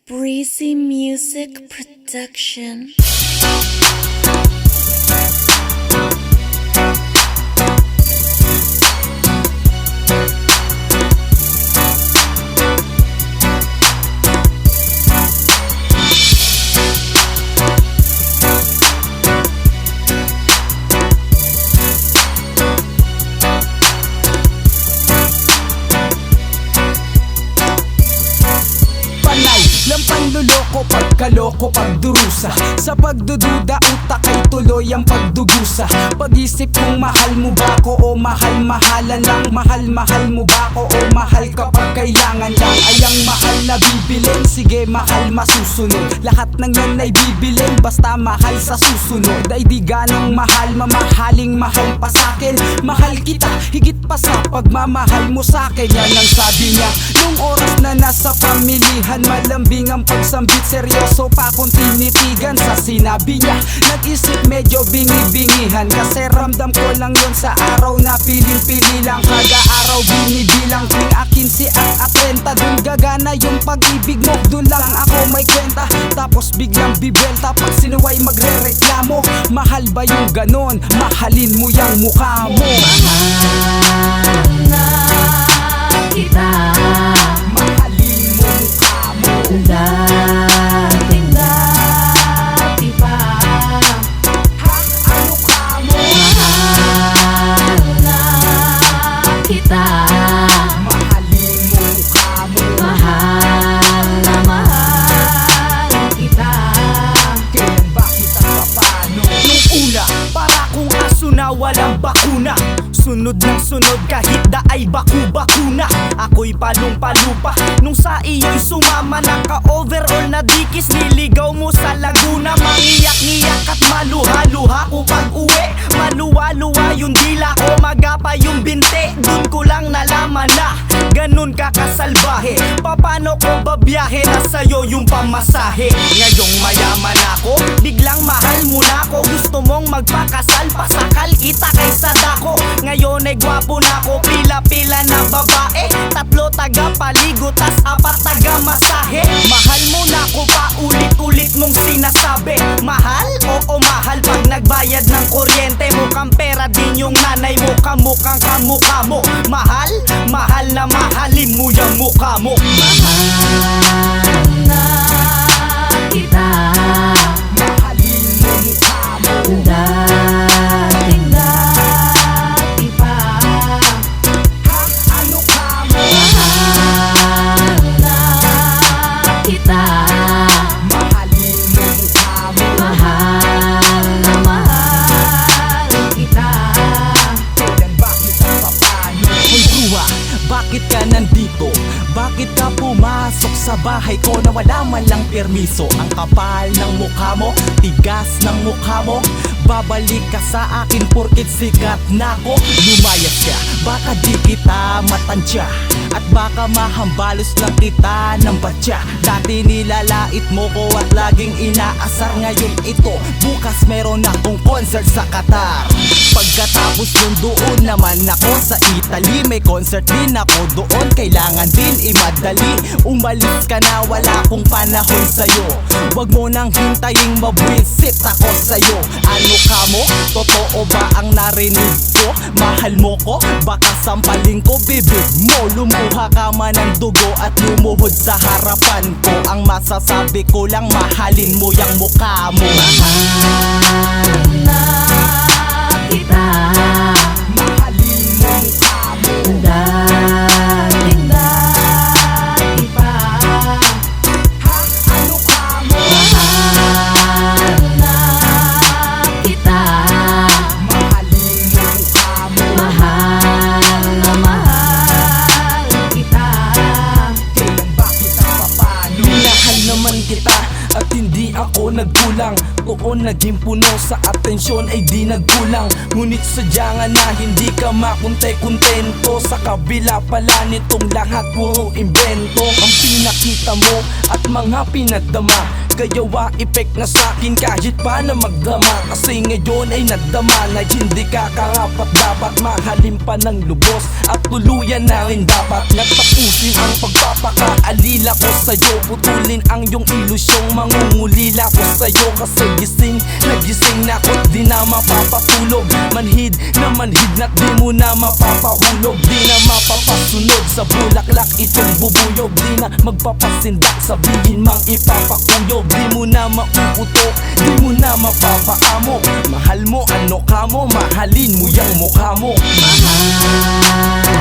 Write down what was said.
Breezy Music Production. Panluloko, pagkaloko, pagdurusa. Sa pagdududa, utak ay tuloy ang pagdugusa. Pag-isip kung mahal mo ba ko o mahal-mahalan lang. Mahal-mahal mo ba ko o mahal kapag kailangan lang. Ay ang mahal na bibilin, sige mahal masusunod. Lahat ng yan ay bibilin, basta mahal sa susunod. Ay di ganang mahal, mamahaling mahal pa sa'kin. Mahal kita, higit pa sa pagmamahal mo sa'kin. Yan ang sabi niya, nung oras na nasa pamilihan. Malambing ang pagsambit, seryoso pa kung tinitigan sa sinabi niya. Nag-isip medyo bingi-bingihan, kasi ramdam ko lang yun sa araw na piling-pili lang. Kada araw binibilang tuwing akin si at 30. Dun gagana yung pag-ibig mo, dun lang ako may kwenta. Tapos biglang bibelta pag sinuway magre-reklamo. Mahal ba yung ganon? Mahalin mo yung mukha mo. Mahal na kita, mahalin mo mukha mo. Dating-dati pa. Ha? Ano ka mo? Mahal na kita, Mahalin mo mukha mo. mahal na mahal kita. Kailan ba kita papano? Nung una, para kung aso na walang bakuna. Sunod ng sunod kahit daay baku-bakuna. Ako'y palong-palupa nung sa iyo'y sumama. Naka-overall na dikis, niligaw mo sa Laguna. Mangiyak-ngiyak at maluha-luha ko pag-uwi. Maluwa-luwa yung dila ko, magapa yung binte. Dun ko lang nalaman na ganun ka kasalbahe. Paano ko babiyahe na sa'yo yung pamasahe? Ngayong mayaman ako, biglang mahal mo na ako. Gusto mong magpakasal, pasakal kita kaysa dako. Ngayon ay gwapo na ako, pila-pila na babae. 3 taga-paligo, tas 4 taga-masahe. Mahal mo na ako pa, ulit-ulit mong sinasabi. Mahal? Oo mahal pag nagbayad ng kuryente. Mukhang pera din yung nanay mo, kamukhang kamukha mo. Mahal? Mahal na mahalin mo yung mukha mo. Mahal na kita, Mahalin mo mukha mo. dating-dati pa. Ha? Ano ka mo? Mahal na kita, Mahalin mo mukha mo. mahal na mahal kita. Kailan ba kita papano? Hoy bruha, bakit ka nandito? Bakit ka pumasok sa bahay ko na wala man lang permiso? Ang kapal ng mukha mo, tigas ng mukha mo. Babalik ka sa akin porkit sikat na ko. Lumayas ka, baka di kita matansya. At baka mahambalos lang kita ng batya. Dati nilalait mo ko at laging inaasar. Ngayon ito, bukas meron akong concert sa Qatar. Pagkatapos nun doon naman ako sa Italy. May concert din ako doon, kailangan din imadali. Umalis ka na, wala akong panahon sa'yo. Wag mo nang hintayin, mabwisit ako sa'yo. Ano ka mo? Totoo ba ang narinig ko? Mahal mo ko? Baka sampalin ko bibig mo. Lumuha ka man ng dugo at lumuhod sa harapan ko. Ang masasabi ko lang, mahalin mo yung mukha mo. Mahal na kita, Mahalin mo mukha mo. dating-dati pa. Ha? Ano ka mo? Mahal na kita, Mahalin mo mukha mo. mahal na mahal kita. Kailan ba kita papano? Minahal naman kita at hindi ako nagkulang. Noon naging puno sa atensyon ay di nagkulang. Ngunit sadya nga na hindi ka makunte-kontento. Sa kabila pala nitong lahat puro imbento. Ang pinakita mo at mga pinagdama, gayawa effect na sa'kin kahit pa na magdrama. Kasi ngayon ay nadama na hindi ka karapat. Dapat mahalin pa ng lubos at Tuluyan na rin dapat na tapusin ang pagpapakaalila ko sa'yo. Putulin ang iyong ilusyong mangungulila ko sa'yo. Kasi gising na gising na ko't di na mapapatulog. Manhid na manhid na't di mo na mapapahulog. Di na mapapasunod sa bulaklak itong bubuyog. Di na magpapasindak sabihin mang ipapakuyog. Di mo na mauutok, di mo na mapapaamok. Mahal mo ano ka mo, mahalin mo yung mukha mo. Mahal